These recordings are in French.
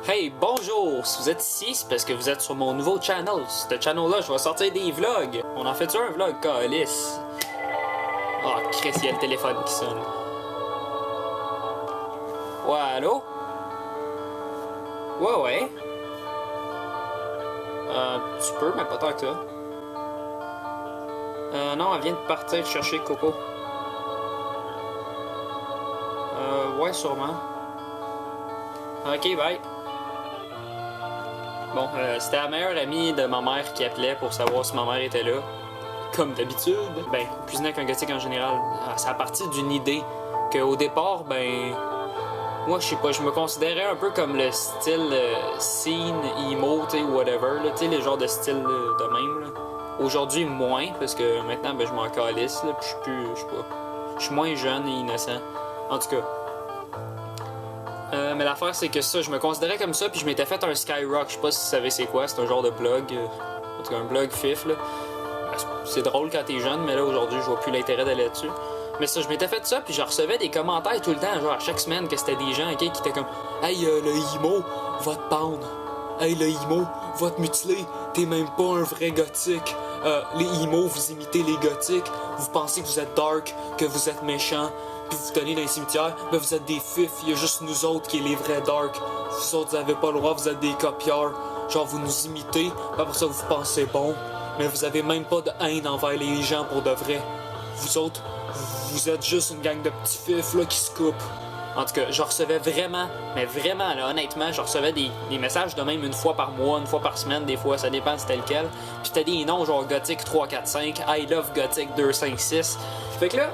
Hey, bonjour! Si vous êtes ici, c'est parce que vous êtes sur mon nouveau channel. Sur ce channel-là, je vais sortir des vlogs. On en fait-tu un vlog, calice? Oh, Chris, il y a le téléphone qui sonne. Ouais, allô? Ouais. Tu peux, mais pas tant que ça. Non, elle vient de partir chercher Coco. Ouais, sûrement. Ok, bye. Bon, c'était la meilleure amie de ma mère qui appelait pour savoir si ma mère était là. Comme d'habitude. Ben, cuisiner avec un gothique en général, ça a parti d'une idée qu'au départ, ben, moi, je sais pas, je me considérais un peu comme le style scene, emo, tu sais, whatever, tu sais, les genres de style de même, là. Aujourd'hui, moins, parce que maintenant, ben, je m'en calisse, là, puis je sais pas, je suis moins jeune et innocent. En tout cas. Mais l'affaire, c'est que ça, je me considérais comme ça, puis je m'étais fait un Skyrock. Je sais pas si vous savez c'est quoi, c'est un genre de blog, en tout cas un blog fif, là. C'est drôle quand t'es jeune, mais là, aujourd'hui, je vois plus l'intérêt d'aller là-dessus. Mais ça, je m'étais fait ça, puis je recevais des commentaires tout le temps, genre à chaque semaine, que c'était des gens, ok, qui étaient comme « Hey, le emo va te pendre. Hey, le emo va te mutiler. T'es même pas un vrai gothique. Les emo, vous imitez les gothiques. Vous pensez que vous êtes dark, que vous êtes méchant. Puis vous tenez dans les cimetières, ben vous êtes des fifs, il y a juste nous autres qui est les vrais dark. Vous autres, vous avez pas le droit, vous êtes des copieurs. Genre, vous nous imitez, après ça, vous pensez bon. Mais vous avez même pas de haine envers les gens pour de vrai. Vous autres, vous êtes juste une gang de petits fifs là qui se coupent. En tout cas, je recevais vraiment, mais vraiment, là, honnêtement, je recevais des messages de même une fois par mois, une fois par semaine, des fois, ça dépend c'était lequel. Puis t'as des noms genre Gothic 345, I Love Gothic 256. Fait que là,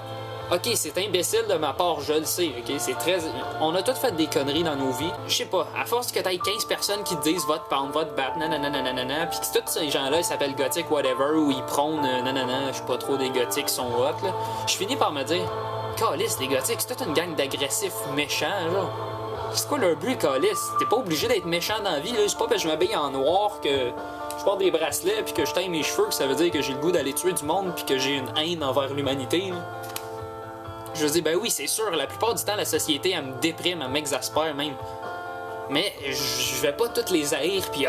ok, c'est imbécile de ma part, je le sais, ok? C'est très. On a tous fait des conneries dans nos vies. Je sais pas, à force que t'aies 15 personnes qui te disent va te pendre, va te battre, nanana, pis que tous ces gens-là, ils s'appellent gothique, whatever, ou ils prônent, nanana, je sais pas trop des gothiques qui sont hot, là. Je finis par me dire, calice, les gothiques, c'est toute une gang d'agressifs méchants, genre. C'est quoi leur but, calice? T'es pas obligé d'être méchant dans la vie, là. C'est pas parce que je m'habille en noir que je porte des bracelets pis que je teins mes cheveux que ça veut dire que j'ai le goût d'aller tuer du monde pis que j'ai une haine envers l'humanité, là. Je veux dire, ben oui, c'est sûr, la plupart du temps, la société, elle me déprime, elle m'exaspère même. Mais je vais pas toutes les haïr, pis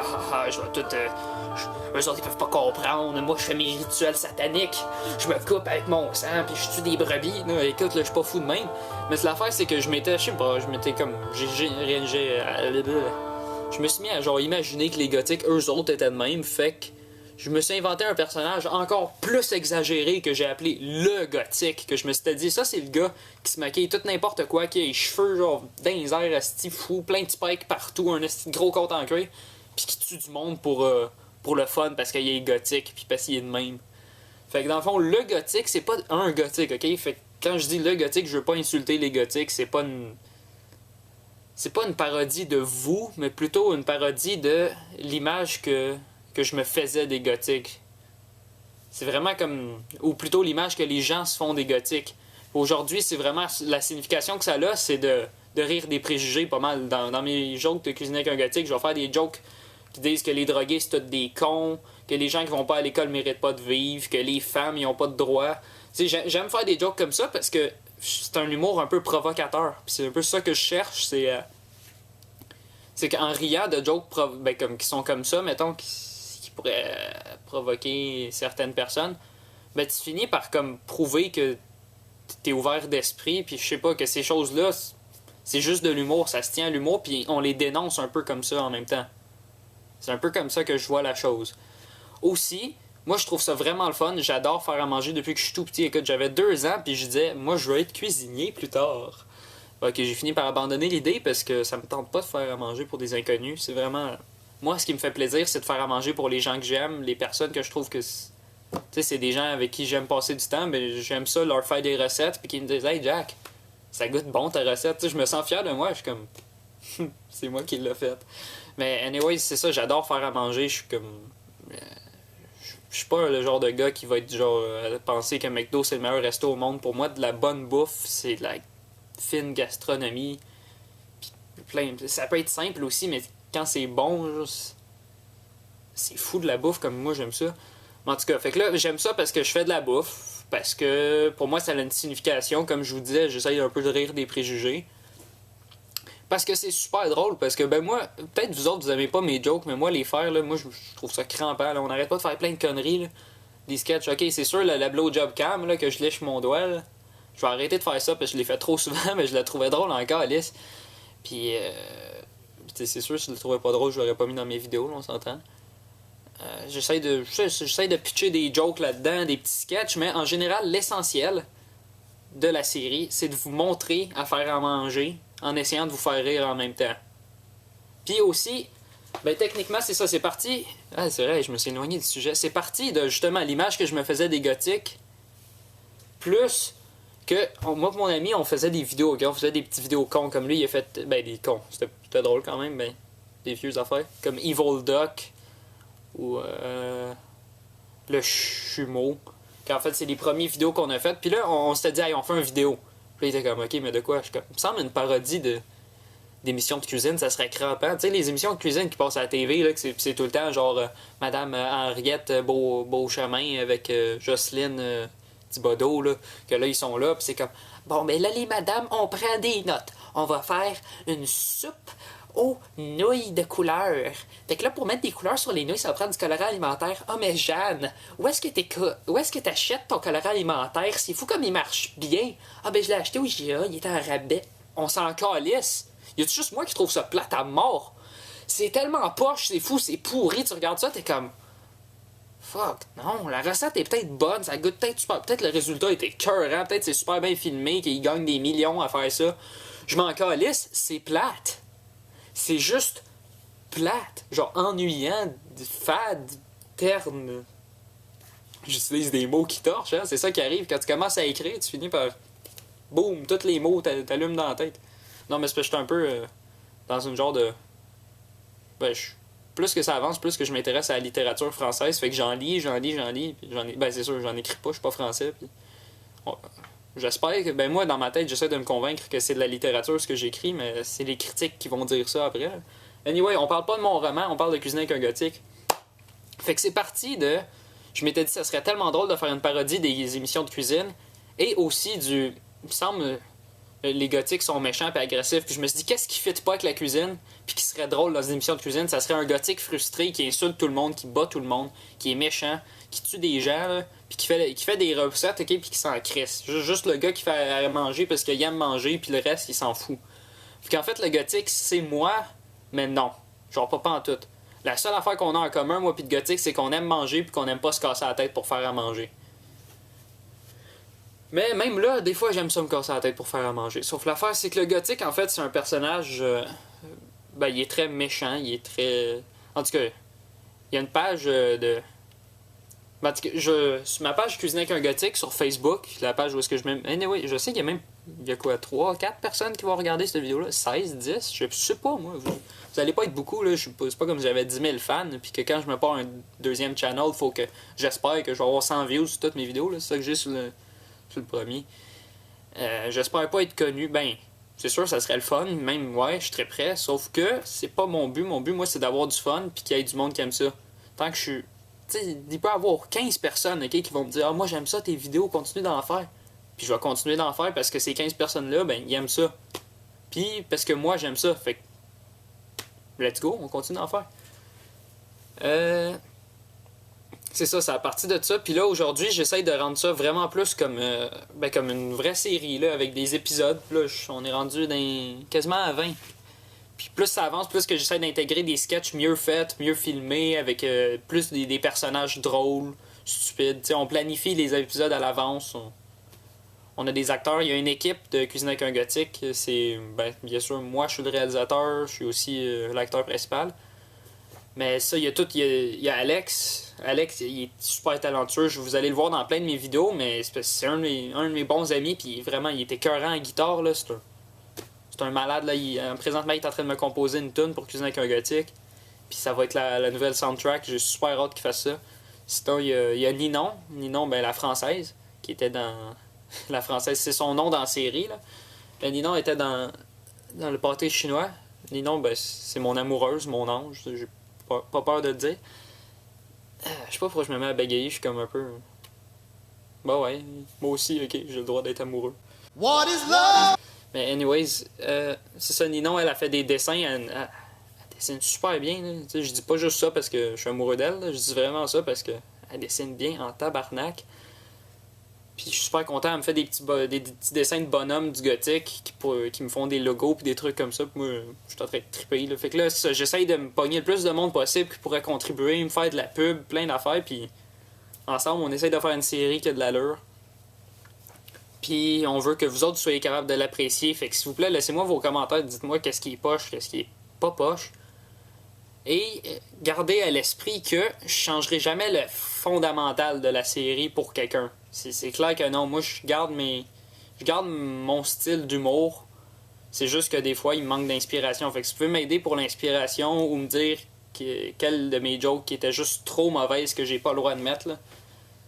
je vais toutes. Eux autres, ils peuvent pas comprendre. Moi, je fais mes rituels sataniques. Je me coupe avec mon sang, pis je tue des brebis. Là, écoute, là, je suis pas fou de même. Mais l'affaire, c'est que je m'étais, je sais pas, je m'étais comme. Je me suis mis à genre imaginer que les gothiques, eux autres, étaient de même, fait que. Je me suis inventé un personnage encore plus exagéré que j'ai appelé le gothique. Que je me suis dit, ça c'est le gars qui se maquille tout n'importe quoi, qui a les cheveux genre dans les airs, asti fou, plein de spikes partout, un asti gros côte en cuir, puis qui tue du monde pour le fun parce qu'il est gothique, puis parce qu'il est de même. Fait que dans le fond, le gothique, c'est pas un gothique, ok? Fait que quand je dis le gothique, je veux pas insulter les gothiques, c'est pas une parodie de vous, mais plutôt une parodie de l'image que je me faisais des gothiques. C'est vraiment comme. Ou plutôt l'image que les gens se font des gothiques. Aujourd'hui, c'est vraiment. La signification que ça a, c'est de rire des préjugés pas mal. Dans mes jokes de cuisiner avec un gothique, je vais faire des jokes qui disent que les drogués, c'est tous des cons, que les gens qui vont pas à l'école méritent pas de vivre, que les femmes, ils ont pas de droits. Tu sais, j'aime faire des jokes comme ça parce que c'est un humour un peu provocateur. Puis c'est un peu ça que je cherche, c'est qu'en riant de jokes qui sont comme ça, mettons, qui pourrait provoquer certaines personnes, ben tu finis par comme prouver que t'es ouvert d'esprit, puis je sais pas, que ces choses-là, c'est juste de l'humour, ça se tient à l'humour, puis on les dénonce un peu comme ça en même temps. C'est un peu comme ça que je vois la chose. Aussi, moi je trouve ça vraiment le fun, j'adore faire à manger depuis que je suis tout petit. Écoute, j'avais 2 ans, puis je disais, moi je veux être cuisinier plus tard. Ok, j'ai fini par abandonner l'idée parce que ça me tente pas de faire à manger pour des inconnus, c'est vraiment... Moi, ce qui me fait plaisir, c'est de faire à manger pour les gens que j'aime, les personnes que je trouve que... Tu sais, c'est des gens avec qui j'aime passer du temps, mais j'aime ça leur faire des recettes, puis qu'ils me disent « Hey Jack, ça goûte bon ta recette. » Tu sais, je me sens fier de moi, je suis comme... c'est moi qui l'ai fait. Mais anyway, c'est ça, j'adore faire à manger, je suis comme... Je suis pas le genre de gars qui va être genre penser que McDo c'est le meilleur resto au monde. Pour moi, de la bonne bouffe, c'est de la fine gastronomie. Puis plein... Ça peut être simple aussi, mais... Quand c'est bon, c'est fou de la bouffe comme moi j'aime ça. Mais en tout cas, fait que là, j'aime ça parce que je fais de la bouffe. Parce que pour moi, ça a une signification. Comme je vous disais, j'essaye un peu de rire des préjugés. Parce que c'est super drôle, parce que ben moi, peut-être vous autres vous aimez pas mes jokes, mais moi les faire, là, moi je trouve ça crampant, là. On n'arrête pas de faire plein de conneries, là. Des sketchs, ok c'est sûr, la blowjob cam, là, que je lèche mon doigt, là. Je vais arrêter de faire ça parce que je l'ai fait trop souvent, mais je la trouvais drôle encore, Alice. Puis, c'est sûr, si je le trouvais pas drôle, je l'aurais pas mis dans mes vidéos, là, on s'entend. J'essaie de pitcher des jokes là-dedans, des petits sketchs, mais en général, l'essentiel de la série, c'est de vous montrer à faire à manger en essayant de vous faire rire en même temps. Puis aussi, ben techniquement, c'est ça, c'est parti. Ah, c'est vrai, je me suis éloigné du sujet. C'est parti de justement l'image que je me faisais des gothiques, plus que moi et mon ami, on faisait des vidéos, okay? On faisait des petites vidéos cons, comme lui, il a fait, ben des cons, c'était drôle quand même, ben des vieux affaires, comme Evil Duck, ou le Chumeau, qu'en fait, c'est les premières vidéos qu'on a faites, puis là, on s'était dit, hey, on fait une vidéo. Puis là, il était comme, ok, mais de quoi? Il me semble une parodie d'émissions de cuisine, ça serait crampant. Tu sais, les émissions de cuisine qui passent à la TV, là, que c'est tout le temps genre Madame Henriette Beauchemin avec Jocelyne Thibodeau, là, que là, ils sont là, puis c'est comme, bon, mais là, les madames, on prend des notes. On va faire une soupe aux nouilles de couleur. Fait que là, pour mettre des couleurs sur les nouilles, ça va prendre du colorant alimentaire. Ah, mais Jeanne, où est-ce que t'achètes ton colorant alimentaire? C'est fou comme il marche bien. Ah, ben je l'ai acheté au IGA, il était en rabais. On s'en calisse. Y a-tu juste moi qui trouve ça plate à mort? C'est tellement poche, c'est fou, c'est pourri. Tu regardes ça, t'es comme... Fuck, non, la recette est peut-être bonne, ça goûte peut-être super... Peut-être le résultat était écœurant, peut-être c'est super bien filmé, qu'il gagne des millions à faire ça. Je m'en calisse, c'est plate. C'est juste plate. Genre ennuyant, fade, terne. J'utilise des mots qui torchent, hein? C'est ça qui arrive. Quand tu commences à écrire, tu finis par... Boum, tous les mots t'allument dans la tête. Non, mais c'est parce que je suis un peu dans une genre de... Ben, plus que ça avance, plus que je m'intéresse à la littérature française. Fait que j'en lis. Puis ben, c'est sûr, j'en écris pas, je suis pas français. Puis... J'espère que... Ben, moi, dans ma tête, j'essaie de me convaincre que c'est de la littérature ce que j'écris, mais c'est les critiques qui vont dire ça après. Anyway, on parle pas de mon roman, on parle de Cuisiner avec un gothique. Fait que c'est parti de... Je m'étais dit que ça serait tellement drôle de faire une parodie des émissions de cuisine. Et aussi du... Il me semble... Les gothiques sont méchants et agressifs. Puis je me suis dit, qu'est-ce qui fit pas avec la cuisine? Puis qui serait drôle dans une émission de cuisine? Ça serait un gothique frustré qui insulte tout le monde, qui bat tout le monde, qui est méchant, qui tue des gens, là, puis qui fait des recettes, ok, puis qui s'en crisse. Juste le gars qui fait à manger parce qu'il aime manger, puis le reste, il s'en fout. Puis qu'en fait, le gothique, c'est moi, mais non. Genre pas en tout. La seule affaire qu'on a en commun, moi puis le gothique, c'est qu'on aime manger puis qu'on aime pas se casser la tête pour faire à manger. Mais même là, des fois, j'aime ça me casser la tête pour faire à manger. Sauf l'affaire, c'est que le gothique, en fait, c'est un personnage... ben, il est très méchant, il est très... En tout cas, il y a une page de... Ben, en tout cas, sur ma page Cuisiner avec un gothique sur Facebook, la page où est-ce que je mets... Anyway, je sais qu'il y a même... Il y a quoi, 3, 4 personnes qui vont regarder cette vidéo-là? 16, 10? Je sais pas, moi. Vous allez pas être beaucoup, là. C'est pas comme si j'avais 10 000 fans, puis que quand je me pars un deuxième channel, faut que... J'espère que je vais avoir 100 views sur toutes mes vidéos, là. C'est ça que j'ai sur le premier. J'espère pas être connu. Ben, c'est sûr, ça serait le fun. Même, ouais, je suis très prêt. Sauf que c'est pas mon but. Mon but, moi, c'est d'avoir du fun puis qu'il y ait du monde qui aime ça. Tant que je suis... Tu sais, il peut y avoir 15 personnes, ok, qui vont me dire « Ah, moi, j'aime ça, tes vidéos, continue d'en faire. » Puis je vais continuer d'en faire parce que ces 15 personnes-là, ben, ils aiment ça. Puis parce que moi, j'aime ça. Fait que... Let's go, on continue d'en faire. C'est ça, c'est à partir de ça. Puis là, aujourd'hui, j'essaye de rendre ça vraiment plus comme, comme une vraie série, là, avec des épisodes. Puis là, on est rendu quasiment à 20. Puis plus ça avance, plus que j'essaie d'intégrer des sketchs mieux faits, mieux filmés, avec plus des personnages drôles, stupides. T'sais, on planifie les épisodes à l'avance. On a des acteurs. Il y a une équipe de Cuisiner avec un gothique. C'est, ben, bien sûr, moi, je suis le réalisateur. Je suis aussi l'acteur principal. Mais ça, il y a Alex. Alex, il est super talentueux. Vous allez le voir dans plein de mes vidéos, mais c'est un de mes bons amis. Puis vraiment, il était écœurant en guitare. Là. C'est un malade. Là. Présentement, il est en train de me composer une tune pour Cuisiner avec un gothique. Puis ça va être la nouvelle soundtrack. J'ai super hâte qu'il fasse ça. Sinon, il y a Ninon. Ninon, ben, la française, qui était dans... La française, c'est son nom dans la série. Là. Ninon était dans le pâté chinois. Ninon, ben, c'est mon amoureuse, mon ange. J'ai pas peur de le dire. Je sais pas pourquoi je me mets à bégayer, je suis comme un peu... Bah ouais, moi aussi, ok, j'ai le droit d'être amoureux. What is love? Mais anyways, c'est ça, Ninon, elle a fait des dessins, elle dessine super bien. Là. Tu sais, je dis pas juste ça parce que je suis amoureux d'elle, là. Je dis vraiment ça parce que elle dessine bien en tabarnak. Puis je suis super content, elle me fait des petits dessins de bonhommes du gothique qui me font des logos puis des trucs comme ça. Puis moi, je suis en train de triper. Là. Fait que là, j'essaye de me pogner le plus de monde possible qui pourrait contribuer, me faire de la pub, plein d'affaires. Puis ensemble, on essaye de faire une série qui a de l'allure. Puis on veut que vous autres soyez capables de l'apprécier. Fait que s'il vous plaît, laissez-moi vos commentaires, dites-moi qu'est-ce qui est poche, qu'est-ce qui est pas poche. Et gardez à l'esprit que je changerai jamais le fondamental de la série pour quelqu'un. C'est clair que non, moi je garde mon style d'humour. C'est juste que des fois il me manque d'inspiration. Fait que si vous pouvez m'aider pour l'inspiration ou me dire quelle de mes jokes qui était juste trop mauvaise que j'ai pas le droit de mettre, là,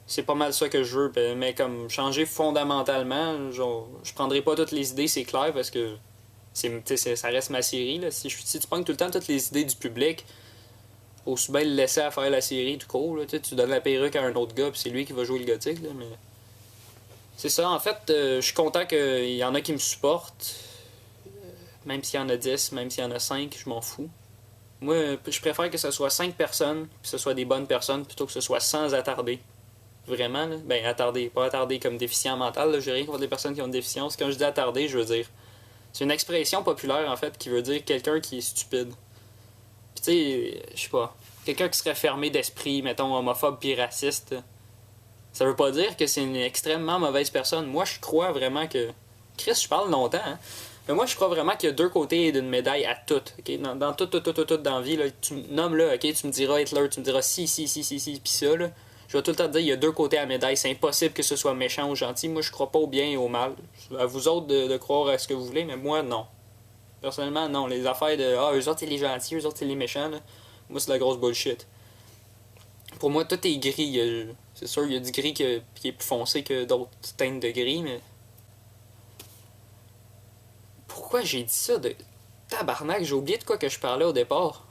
c'est pas mal ça que je veux. Mais comme changer fondamentalement, genre, je prendrai pas toutes les idées, c'est clair, parce que ça reste ma série. Là. Si tu prends tout le temps toutes les idées du public, aussi bien le laisser à faire la série tout court. Là. Tu donnes la perruque à un autre gars, puis c'est lui qui va jouer le gothique. Là, mais c'est ça, en fait, je suis content qu'il y en a qui me supportent. Même s'il y en a 10, même s'il y en a 5, je m'en fous. Moi, je préfère que ce soit 5 personnes, que ce soit des bonnes personnes, plutôt que ce soit sans attarder. Vraiment, là. Ben, attardé. Pas attardé comme déficient mental, là. J'ai rien contre les personnes qui ont une déficience. Quand je dis attardé, je veux dire. C'est une expression populaire, en fait, qui veut dire quelqu'un qui est stupide. Puis, tu sais, je sais pas. Quelqu'un qui serait fermé d'esprit, mettons, homophobe puis raciste. Ça veut pas dire que c'est une extrêmement mauvaise personne. Moi, je crois vraiment que. Chris, je parle longtemps, hein. Mais moi, je crois vraiment qu'il y a deux côtés d'une médaille à tout. Okay? Dans tout dans la vie, là, tu me nommes là, ok? Tu me diras Hitler, tu me diras si, pis ça, là. Je vais tout le temps te dire, il y a deux côtés à la médaille. C'est impossible que ce soit méchant ou gentil. Moi, je crois pas au bien et au mal. À vous autres de croire à ce que vous voulez, mais moi, non. Personnellement, non. Les affaires de eux autres, c'est les gentils, eux autres, c'est les méchants, là. Moi, c'est de la grosse bullshit. Pour moi, tout est gris. C'est sûr, il y a du gris qui est plus foncé que d'autres teintes de gris, mais. Pourquoi j'ai dit ça de. Tabarnak, j'ai oublié de quoi que je parlais au départ.